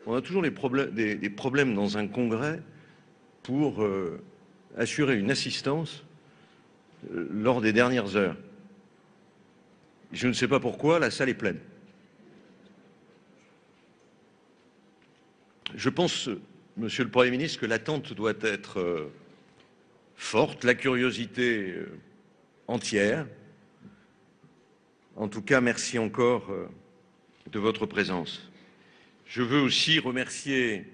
On a toujours des problèmes dans un congrès pour assurer une assistance lors des dernières heures. Je ne sais pas pourquoi, la salle est pleine. Je pense, Monsieur le Premier ministre, que l'attente doit être forte, la curiosité entière. En tout cas, merci encore de votre présence. Je veux aussi remercier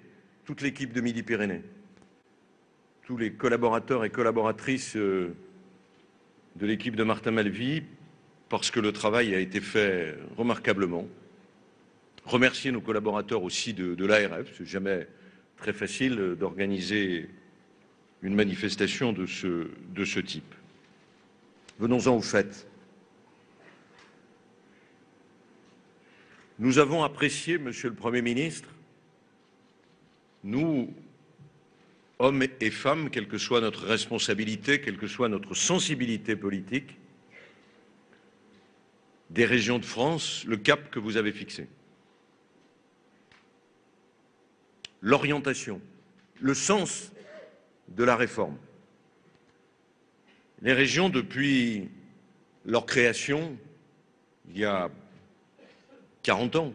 toute l'équipe de Midi-Pyrénées, tous les collaborateurs et collaboratrices de l'équipe de Martin Malvy, parce que le travail a été fait remarquablement. Remercier nos collaborateurs aussi de l'ARF, c'est jamais très facile d'organiser une manifestation de ce type. Venons-en au fait. Nous avons apprécié, Monsieur le Premier ministre, nous, hommes et femmes, quelle que soit notre responsabilité, quelle que soit notre sensibilité politique, des régions de France, le cap que vous avez fixé. L'orientation, le sens de la réforme. Les régions, depuis leur création, il y a 40 ans,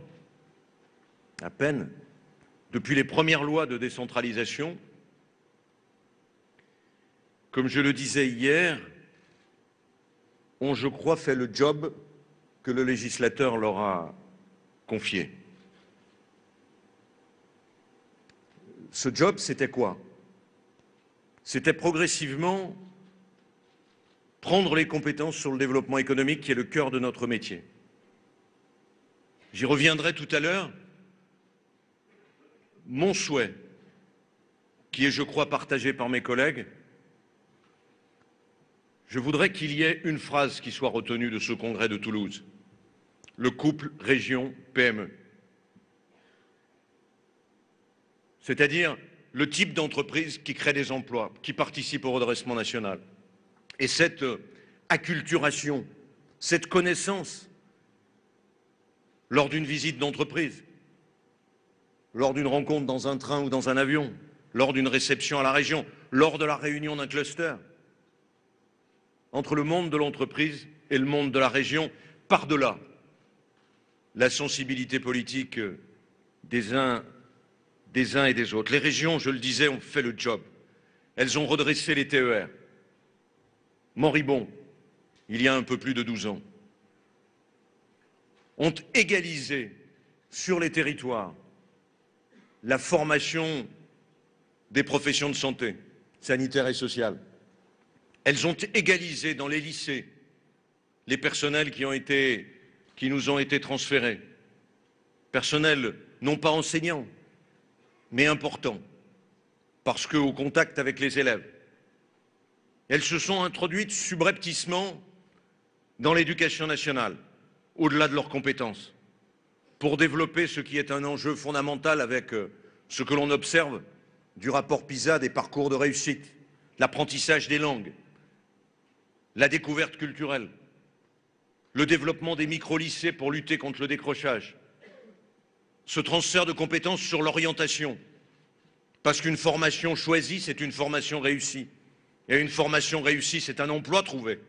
à peine, depuis les premières lois de décentralisation, comme je le disais hier, ont, je crois, fait le job que le législateur leur a confié. Ce job, c'était quoi? C'était progressivement prendre les compétences sur le développement économique qui est le cœur de notre métier. J'y reviendrai tout à l'heure. Mon souhait, qui est, je crois, partagé par mes collègues, je voudrais qu'il y ait une phrase qui soit retenue de ce congrès de Toulouse. Le couple région-PME. C'est-à-dire le type d'entreprise qui crée des emplois, qui participe au redressement national. Et cette acculturation, cette connaissance, lors d'une visite d'entreprise, lors d'une rencontre dans un train ou dans un avion, lors d'une réception à la région, lors de la réunion d'un cluster, entre le monde de l'entreprise et le monde de la région, par-delà la sensibilité politique des uns et des autres. Les régions, je le disais, ont fait le job. Elles ont redressé les TER. Moribond, il y a un peu plus de 12 ans, ont égalisé sur les territoires la formation des professions de santé, sanitaire et sociale. Elles ont égalisé dans les lycées les personnels qui nous ont été transférés. Personnels non pas enseignants, mais importants, parce qu'au contact avec les élèves. Elles se sont introduites subrepticement dans l'éducation nationale, au-delà de leurs compétences, pour développer ce qui est un enjeu fondamental avec ce que l'on observe du rapport PISA des parcours de réussite, l'apprentissage des langues, la découverte culturelle, le développement des micro-lycées pour lutter contre le décrochage, ce transfert de compétences sur l'orientation, parce qu'une formation choisie, c'est une formation réussie. Et une formation réussie, c'est un emploi trouvé.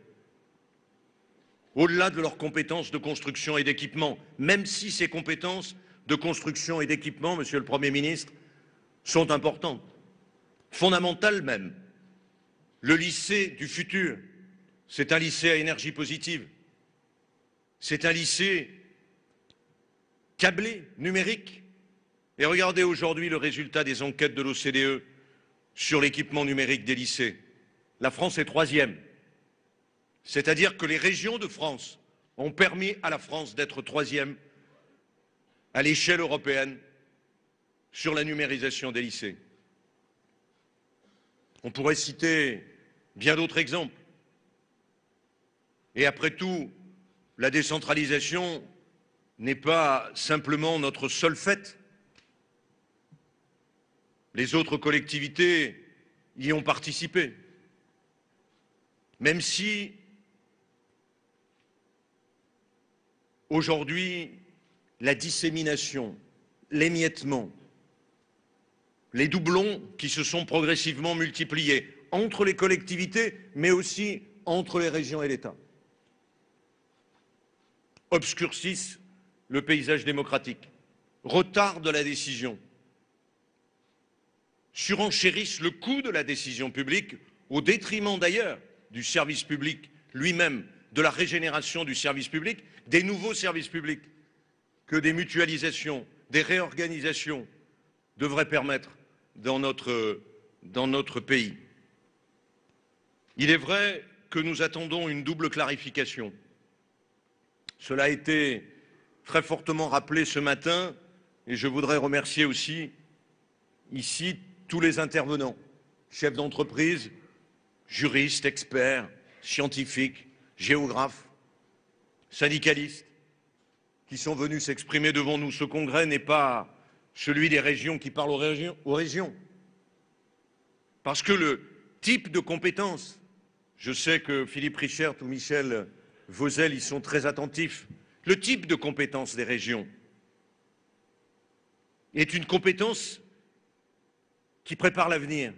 Au-delà de leurs compétences de construction et d'équipement, même si ces compétences de construction et d'équipement, Monsieur le Premier ministre, sont importantes, fondamentales même. Le lycée du futur, c'est un lycée à énergie positive. C'est un lycée câblé, numérique. Et regardez aujourd'hui le résultat des enquêtes de l'OCDE sur l'équipement numérique des lycées. La France est 3e. C'est-à-dire que les régions de France ont permis à la France d'être 3e à l'échelle européenne sur la numérisation des lycées. On pourrait citer bien d'autres exemples. Et après tout, la décentralisation n'est pas simplement notre seule fête. Les autres collectivités y ont participé. Même si, aujourd'hui, la dissémination, l'émiettement, les doublons qui se sont progressivement multipliés entre les collectivités, mais aussi entre les régions et l'État, obscurcissent le paysage démocratique, retardent la décision, surenchérissent le coût de la décision publique au détriment d'ailleurs du service public lui-même, de la régénération du service public, des nouveaux services publics que des mutualisations, des réorganisations devraient permettre dans notre pays. Il est vrai que nous attendons une double clarification. Cela a été très fortement rappelé ce matin et je voudrais remercier aussi ici tous les intervenants, chefs d'entreprise, juristes, experts, scientifiques, géographes, syndicalistes, qui sont venus s'exprimer devant nous. Ce congrès n'est pas celui des régions qui parlent aux régions. Parce que le type de compétences, je sais que Philippe Richert ou Michel Vauzel y sont très attentifs, le type de compétences des régions est une compétence qui prépare l'avenir.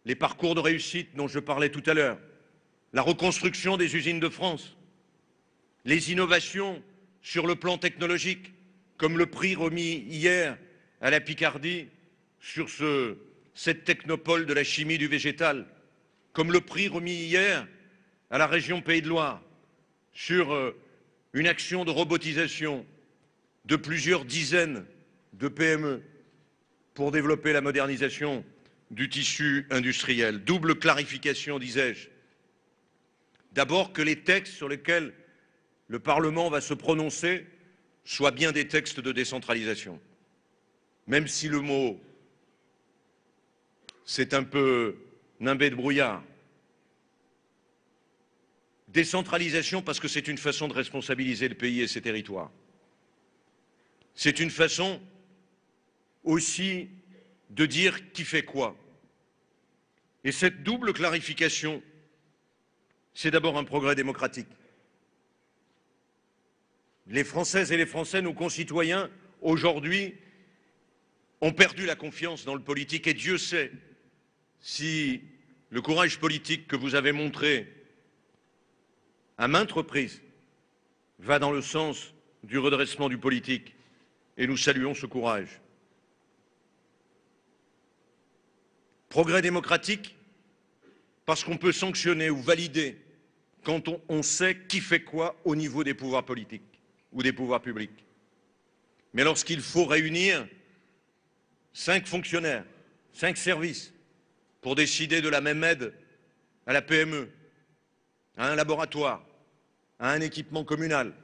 Les parcours de réussite dont je parlais tout à l'heure, la reconstruction des usines de France, les innovations sur le plan technologique, comme le prix remis hier à la Picardie sur cette technopole de la chimie du végétal, comme le prix remis hier à la région Pays de Loire sur une action de robotisation de plusieurs dizaines de PME pour développer la modernisation du tissu industriel. Double clarification, disais-je. D'abord, que les textes sur lesquels le Parlement va se prononcer soient bien des textes de décentralisation. Même si le mot, c'est un peu nimbé de brouillard. Décentralisation parce que c'est une façon de responsabiliser le pays et ses territoires. C'est une façon aussi de dire qui fait quoi. Et cette double clarification, c'est d'abord un progrès démocratique. Les Françaises et les Français, nos concitoyens, aujourd'hui, ont perdu la confiance dans le politique et Dieu sait si le courage politique que vous avez montré à maintes reprises va dans le sens du redressement du politique et nous saluons ce courage. Progrès démocratique parce qu'on peut sanctionner ou valider quand on sait qui fait quoi au niveau des pouvoirs politiques ou des pouvoirs publics. Mais lorsqu'il faut réunir 5 fonctionnaires, 5 services pour décider de la même aide à la PME, à un laboratoire, à un équipement communal,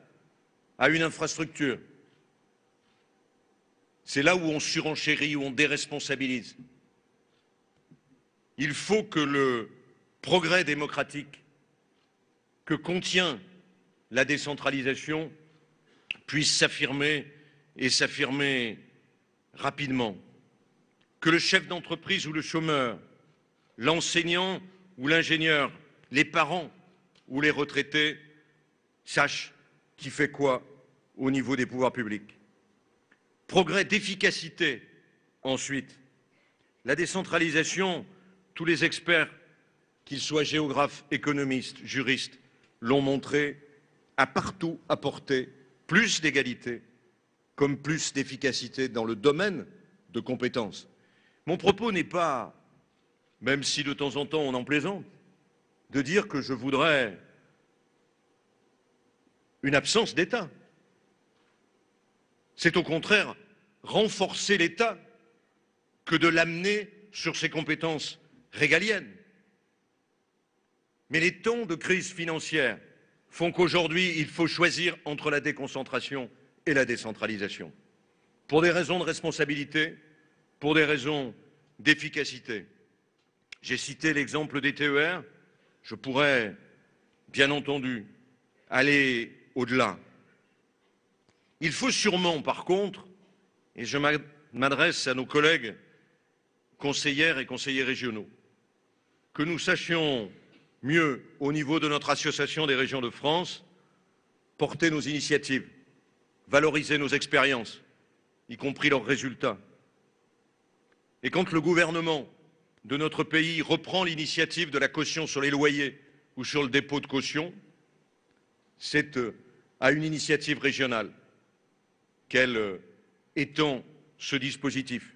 à une infrastructure, c'est là où on surenchérit, où on déresponsabilise. Il faut que le progrès démocratique que contient la décentralisation puisse s'affirmer et s'affirmer rapidement. Que le chef d'entreprise ou le chômeur, l'enseignant ou l'ingénieur, les parents ou les retraités sachent qui fait quoi au niveau des pouvoirs publics. Progrès d'efficacité, ensuite. La décentralisation, tous les experts, qu'ils soient géographes, économistes, juristes, l'ont montré, a partout apporté plus d'égalité comme plus d'efficacité dans le domaine de compétences. Mon propos n'est pas, même si de temps en temps on en plaisante, de dire que je voudrais une absence d'État. C'est au contraire renforcer l'État que de l'amener sur ses compétences régaliennes. Mais les temps de crise financière font qu'aujourd'hui, il faut choisir entre la déconcentration et la décentralisation. Pour des raisons de responsabilité, pour des raisons d'efficacité. J'ai cité l'exemple des TER, je pourrais, bien entendu, aller au-delà. Il faut sûrement, par contre, et je m'adresse à nos collègues conseillères et conseillers régionaux, que nous sachions mieux, au niveau de notre Association des régions de France, porter nos initiatives, valoriser nos expériences, y compris leurs résultats, Et quand le gouvernement de notre pays reprend l'initiative de la caution sur les loyers ou sur le dépôt de caution, c'est à une initiative régionale qu'elle étend ce dispositif.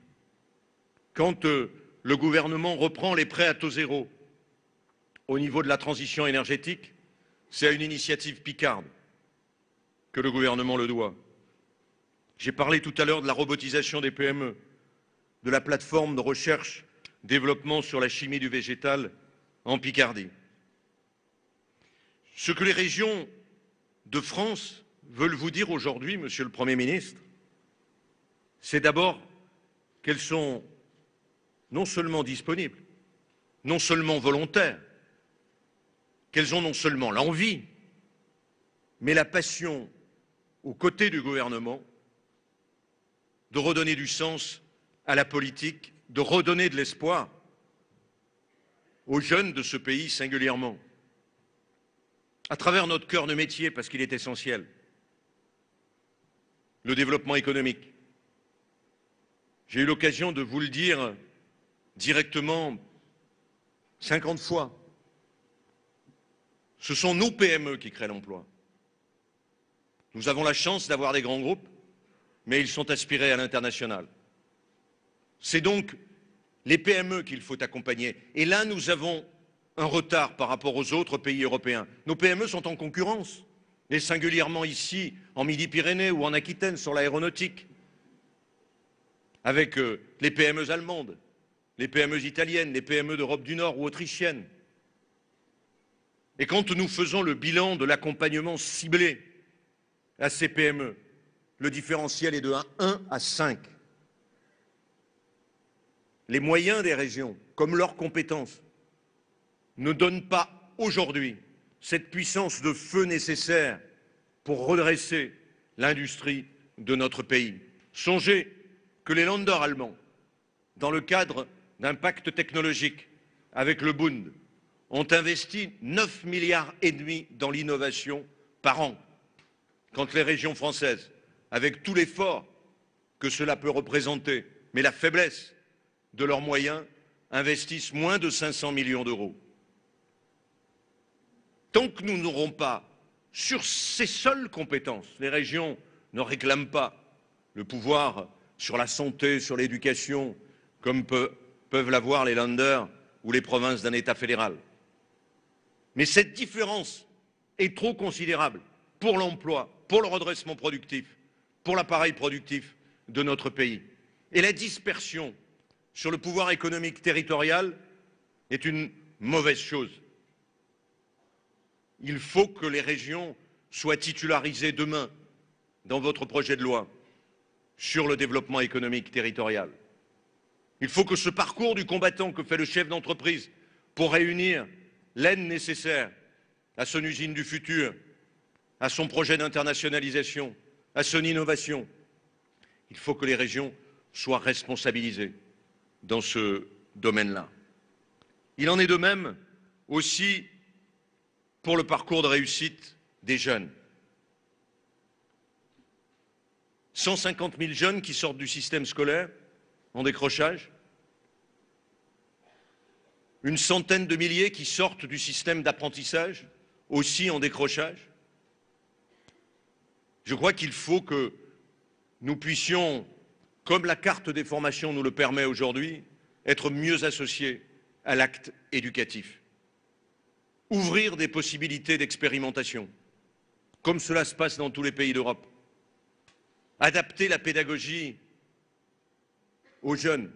Quand le gouvernement reprend les prêts à taux zéro au niveau de la transition énergétique, c'est à une initiative picarde que le gouvernement le doit. J'ai parlé tout à l'heure de la robotisation des PME, de la plateforme de recherche-développement sur la chimie du végétal en Picardie. Ce que les régions de France veulent vous dire aujourd'hui, Monsieur le Premier ministre, c'est d'abord qu'elles sont non seulement disponibles, non seulement volontaires, qu'elles ont non seulement l'envie, mais la passion, aux côtés du gouvernement, de redonner du sens à la politique, de redonner de l'espoir aux jeunes de ce pays singulièrement, à travers notre cœur de métier, parce qu'il est essentiel, le développement économique. J'ai eu l'occasion de vous le dire directement 50 fois. Ce sont nos PME qui créent l'emploi. Nous avons la chance d'avoir des grands groupes, mais ils sont aspirés à l'international. C'est donc les PME qu'il faut accompagner. Et là, nous avons un retard par rapport aux autres pays européens. Nos PME sont en concurrence, et singulièrement ici, en Midi-Pyrénées ou en Aquitaine, sur l'aéronautique, avec les PME allemandes, les PME italiennes, les PME d'Europe du Nord ou autrichiennes. Et quand nous faisons le bilan de l'accompagnement ciblé à ces PME, le différentiel est de 1 à 5. Les moyens des régions, comme leurs compétences, ne donnent pas aujourd'hui cette puissance de feu nécessaire pour redresser l'industrie de notre pays. Songez que les Länder allemands, dans le cadre d'un pacte technologique avec le Bund, ont investi 9,5 milliards dans l'innovation par an, quand les régions françaises, avec tout l'effort que cela peut représenter, mais la faiblesse de leurs moyens, investissent moins de 500 millions d'euros. Tant que nous n'aurons pas, sur ces seules compétences, les régions ne réclament pas le pouvoir sur la santé, sur l'éducation, comme peuvent l'avoir les Länder ou les provinces d'un État fédéral. Mais cette différence est trop considérable pour l'emploi, pour le redressement productif, pour l'appareil productif de notre pays. Et la dispersion sur le pouvoir économique territorial est une mauvaise chose. Il faut que les régions soient titularisées demain dans votre projet de loi sur le développement économique territorial. Il faut que ce parcours du combattant que fait le chef d'entreprise pour réunir l'aide nécessaire à son usine du futur, à son projet d'internationalisation, à son innovation, il faut que les régions soient responsabilisées dans ce domaine-là. Il en est de même aussi pour le parcours de réussite des jeunes. 150 000 jeunes qui sortent du système scolaire en décrochage, une centaine de milliers qui sortent du système d'apprentissage, aussi en décrochage. Je crois qu'il faut que nous puissions, comme la carte des formations nous le permet aujourd'hui, être mieux associés à l'acte éducatif. Ouvrir des possibilités d'expérimentation, comme cela se passe dans tous les pays d'Europe. Adapter la pédagogie aux jeunes.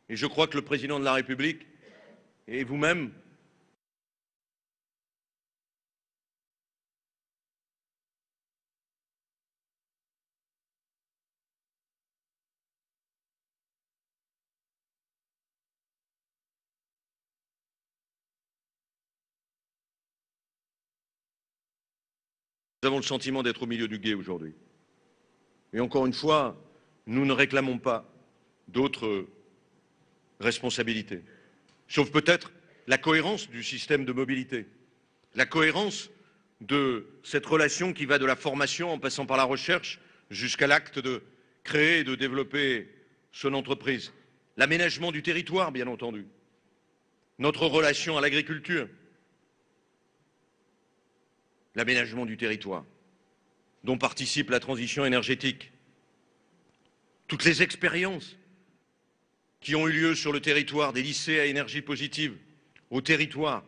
Et je crois que le président de la République et vous-même nous avons le sentiment d'être au milieu du gué aujourd'hui. Et encore une fois, nous ne réclamons pas d'autres responsabilités, sauf peut-être la cohérence du système de mobilité, la cohérence de cette relation qui va de la formation en passant par la recherche jusqu'à l'acte de créer et de développer son entreprise. L'aménagement du territoire, bien entendu. Notre relation à l'agriculture. L'aménagement du territoire, dont participe la transition énergétique. Toutes les expériences qui ont eu lieu sur le territoire, des lycées à énergie positive, au territoire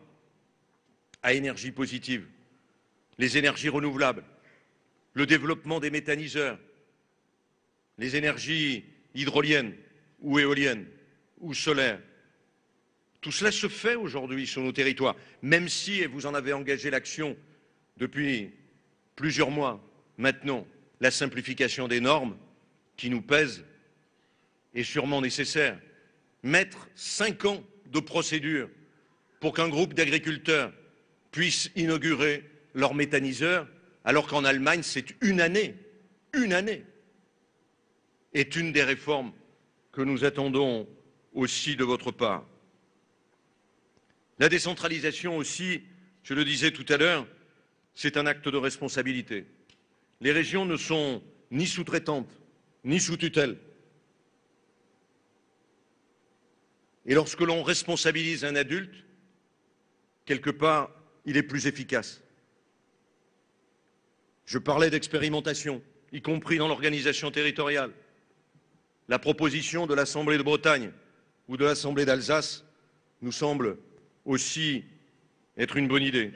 à énergie positive, les énergies renouvelables, le développement des méthaniseurs, les énergies hydroliennes ou éoliennes ou solaires. Tout cela se fait aujourd'hui sur nos territoires, même si, et vous en avez engagé l'action depuis plusieurs mois maintenant, la simplification des normes qui nous pèsent est sûrement nécessaire. Mettre 5 ans de procédure pour qu'un groupe d'agriculteurs puisse inaugurer leur méthaniseur, alors qu'en Allemagne, c'est une année, est une des réformes que nous attendons aussi de votre part. La décentralisation aussi, je le disais tout à l'heure, c'est un acte de responsabilité. Les régions ne sont ni sous-traitantes, ni sous tutelle. Et lorsque l'on responsabilise un adulte, quelque part, il est plus efficace. Je parlais d'expérimentation, y compris dans l'organisation territoriale. La proposition de l'Assemblée de Bretagne ou de l'Assemblée d'Alsace nous semble aussi être une bonne idée.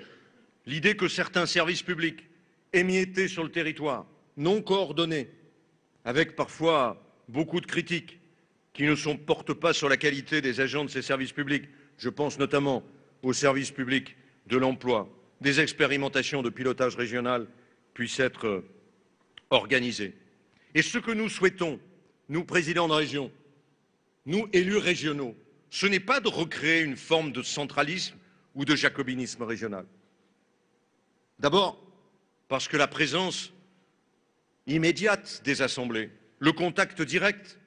L'idée que certains services publics émiettés sur le territoire, non coordonnés, avec parfois beaucoup de critiques, qui ne portent pas sur la qualité des agents de ces services publics, je pense notamment aux services publics de l'emploi, des expérimentations de pilotage régional puissent être organisées. Et ce que nous souhaitons, nous présidents de région, nous élus régionaux, ce n'est pas de recréer une forme de centralisme ou de jacobinisme régional. D'abord, parce que la présence immédiate des assemblées, le contact direct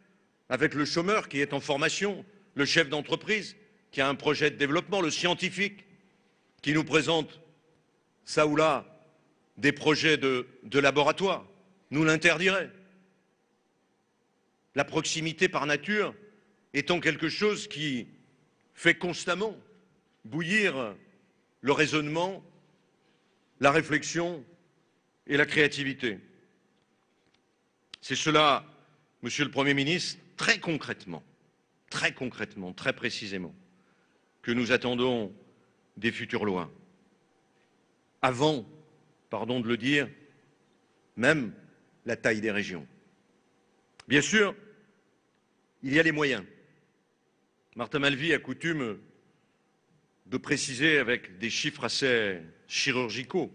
avec le chômeur qui est en formation, le chef d'entreprise qui a un projet de développement, le scientifique qui nous présente ça ou là des projets de laboratoire, nous l'interdirait. La proximité par nature étant quelque chose qui fait constamment bouillir le raisonnement, la réflexion et la créativité. C'est cela, Monsieur le Premier ministre, très concrètement, très précisément, que nous attendons des futures lois. Avant, pardon de le dire, même la taille des régions. Bien sûr, il y a les moyens. Martin Malvy a coutume de préciser avec des chiffres assez chirurgicaux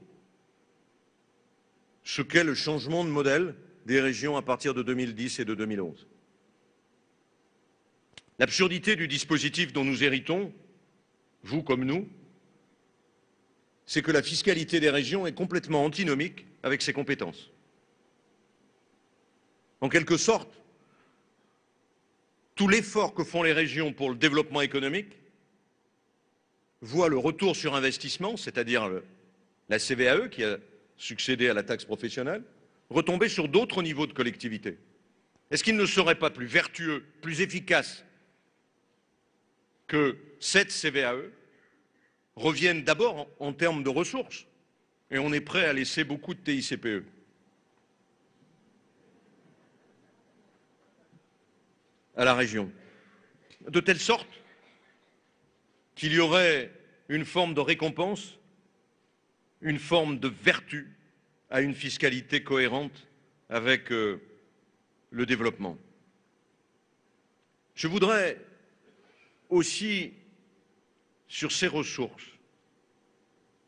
ce qu'est le changement de modèle des régions à partir de 2010 et de 2011. L'absurdité du dispositif dont nous héritons, vous comme nous, c'est que la fiscalité des régions est complètement antinomique avec ses compétences. En quelque sorte, tout l'effort que font les régions pour le développement économique voit le retour sur investissement, c'est-à-dire la CVAE qui a succédé à la taxe professionnelle, retomber sur d'autres niveaux de collectivité. Est-ce qu'il ne serait pas plus vertueux, plus efficace que cette CVAE revienne d'abord en termes de ressources, et on est prêt à laisser beaucoup de TICPE. À la région, de telle sorte qu'il y aurait une forme de récompense, une forme de vertu à une fiscalité cohérente avec le développement. Je voudrais aussi, sur ces ressources,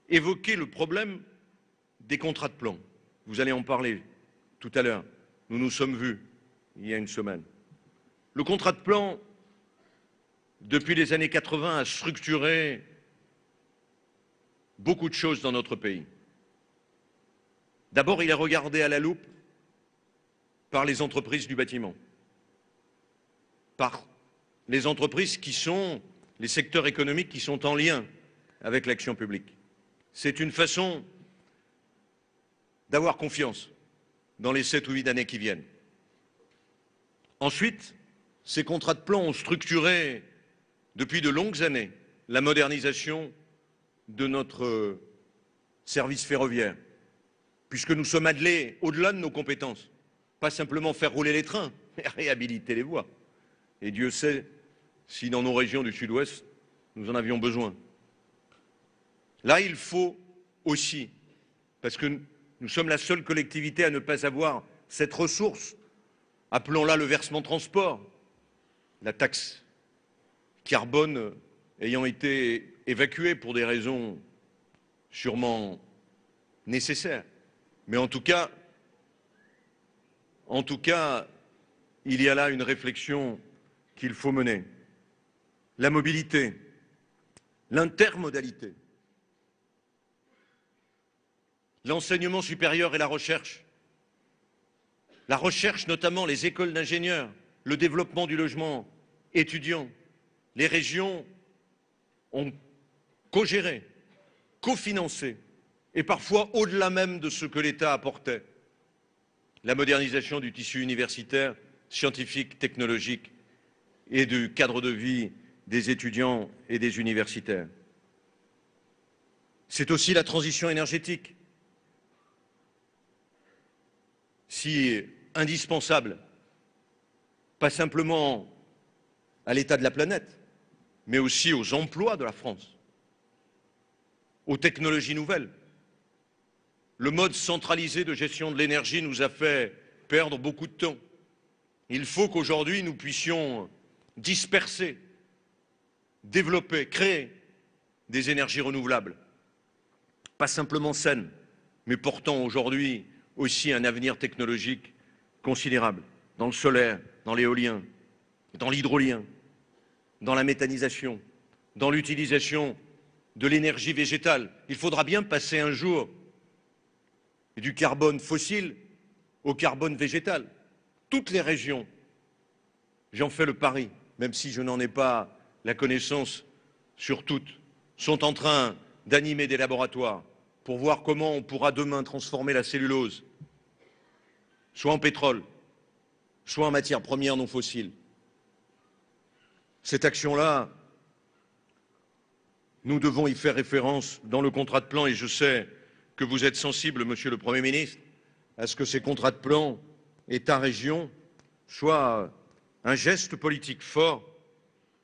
évoquer le problème des contrats de plan. Vous allez en parler tout à l'heure. Nous nous sommes vus il y a une semaine. Le contrat de plan, depuis les années 80, a structuré beaucoup de choses dans notre pays. D'abord, il est regardé à la loupe par les entreprises du bâtiment, par les entreprises qui sont les secteurs économiques qui sont en lien avec l'action publique. C'est une façon d'avoir confiance dans les 7 ou 8 années qui viennent. Ensuite, Ces contrats de plan ont structuré depuis de longues années la modernisation de notre service ferroviaire, puisque nous sommes allés au-delà de nos compétences, pas simplement faire rouler les trains, mais réhabiliter les voies. Et Dieu sait si dans nos régions du Sud-Ouest, nous en avions besoin. Là, il faut aussi, parce que nous sommes la seule collectivité à ne pas avoir cette ressource, appelons-la le versement transport, la taxe carbone ayant été évacuée pour des raisons sûrement nécessaires. Mais en tout cas, il y a là une réflexion qu'il faut mener. La mobilité, l'intermodalité, l'enseignement supérieur et la recherche notamment les écoles d'ingénieurs, le développement du logement étudiant. Les régions ont co-géré, cofinancé, et parfois au-delà même de ce que l'État apportait, la modernisation du tissu universitaire, scientifique, technologique et du cadre de vie des étudiants et des universitaires. C'est aussi la transition énergétique, si indispensable, pas simplement à l'état de la planète, mais aussi aux emplois de la France, aux technologies nouvelles. Le mode centralisé de gestion de l'énergie nous a fait perdre beaucoup de temps. Il faut qu'aujourd'hui nous puissions disperser, développer, créer des énergies renouvelables, pas simplement saines, mais portant aujourd'hui aussi un avenir technologique considérable, dans le solaire, dans l'éolien, dans l'hydrolien, dans la méthanisation, dans l'utilisation de l'énergie végétale. Il faudra bien passer un jour du carbone fossile au carbone végétal. Toutes les régions, j'en fais le pari, même si je n'en ai pas la connaissance sur toutes, sont en train d'animer des laboratoires pour voir comment on pourra demain transformer la cellulose, soit en pétrole, soit en matières premières non fossiles. Cette action-là, nous devons y faire référence dans le contrat de plan et je sais que vous êtes sensible, Monsieur le Premier ministre, à ce que ces contrats de plan État-région soient un geste politique fort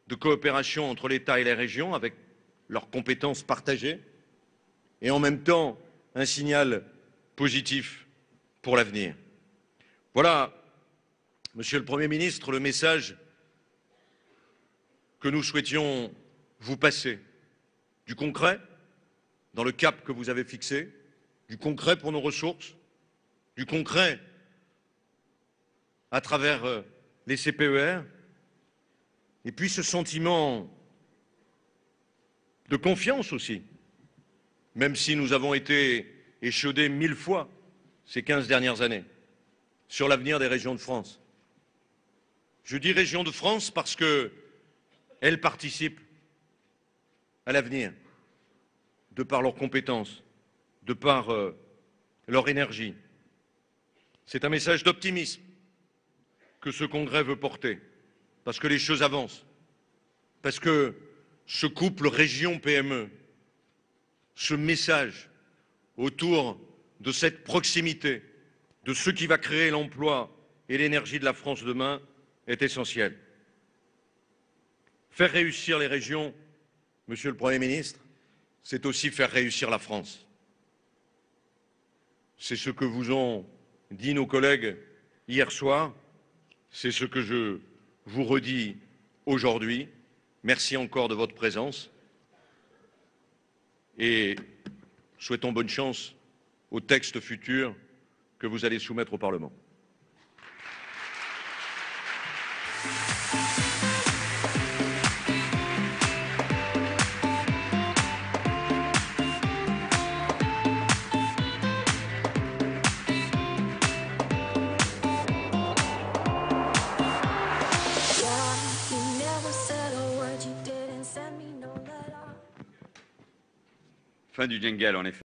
de coopération entre l'État et les régions avec leurs compétences partagées et en même temps un signal positif pour l'avenir. Voilà, Monsieur le Premier ministre, le message que nous souhaitions vous passer. Du concret, dans le cap que vous avez fixé, du concret pour nos ressources, du concret à travers les CPER, et puis ce sentiment de confiance aussi, même si nous avons été échaudés 1000 fois ces 15 dernières années, sur l'avenir des régions de France. Je dis régions de France parce qu'elles participent à l'avenir, de par leurs compétences, de par leur énergie. C'est un message d'optimisme que ce congrès veut porter, parce que les choses avancent, parce que ce couple région-PME, ce message autour de cette proximité, de ce qui va créer l'emploi et l'énergie de la France demain est essentiel. Faire réussir les régions, Monsieur le Premier ministre, c'est aussi faire réussir la France. C'est ce que vous ont dit nos collègues hier soir, c'est ce que je vous redis aujourd'hui. Merci encore de votre présence et souhaitons bonne chance au texte futur que vous allez soumettre au Parlement. Fin du jingle, en effet.